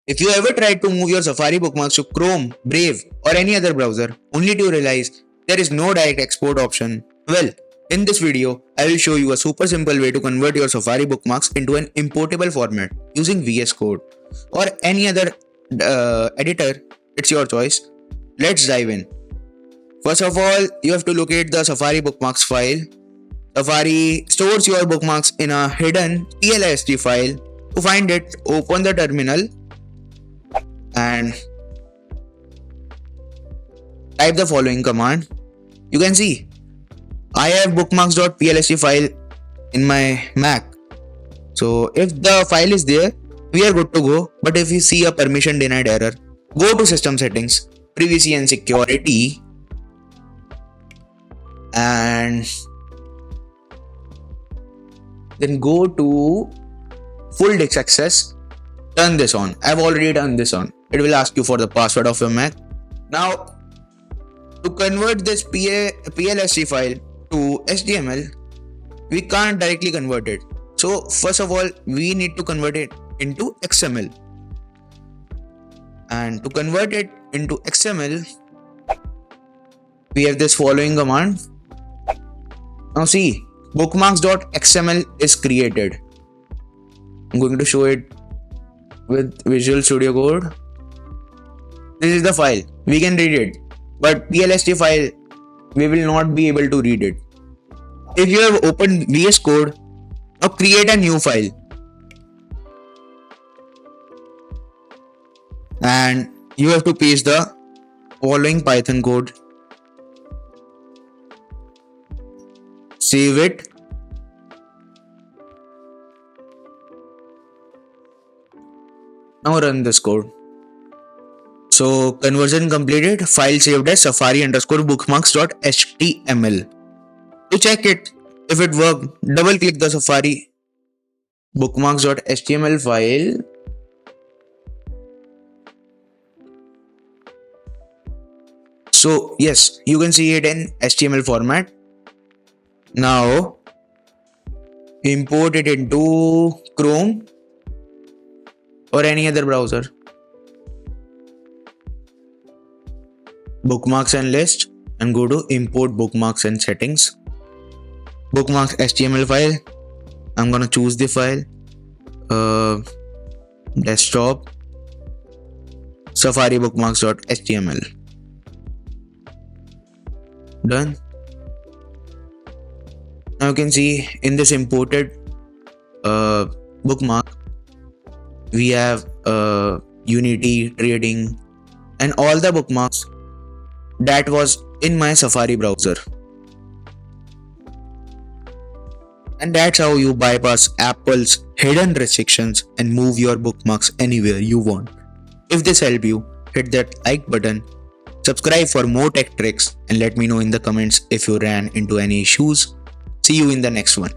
If you ever tried to move your Safari bookmarks to Chrome, Brave, or any other browser only to realize there is no direct export option, well, in this video, I will show you a super simple way to convert your Safari bookmarks into an importable format using VS Code or any other editor. It's your choice. Let's dive in. First of all, you have to locate the Safari bookmarks file. Safari stores your bookmarks in a hidden TLST file. To find it, open the terminal and type the following command. You can see I have bookmarks.plist file in my Mac. So if the file is there, we are good to go. But if you see a permission denied error, go to system settings, privacy and security, and then go to full disk access. Turn this on. I've already turned this on. It will ask you for the password of your Mac. Now, to convert this PLST file to HTML, we can't directly convert it. So first of all, we need to convert it into XML. And to convert it into XML, we have this following command. Now see, bookmarks.xml is created. I'm going to show it with Visual Studio Code. This is the file. We can read it. But PLST file, we will not be able to read it. If you have opened VS Code, now create a new file. And you have to paste the following Python code. Save it. Now run this code. So conversion completed. File saved as safari_bookmarks.html. To check it, if it worked, double click the Safari bookmarks.html file. So yes, you can see it in HTML format. Now import it into Chrome or any other browser. Bookmarks and list, and go to import bookmarks and settings. Bookmarks HTML file. I'm gonna choose the file. Desktop. Safari bookmarks.html. Done. Now you can see in this imported bookmark, we have Unity, trading, and all the bookmarks that was in my Safari browser. And that's how you bypass Apple's hidden restrictions and move your bookmarks anywhere you want. If this helped you, hit that like button, subscribe for more tech tricks, and let me know in the comments if you ran into any issues. See you in the next one.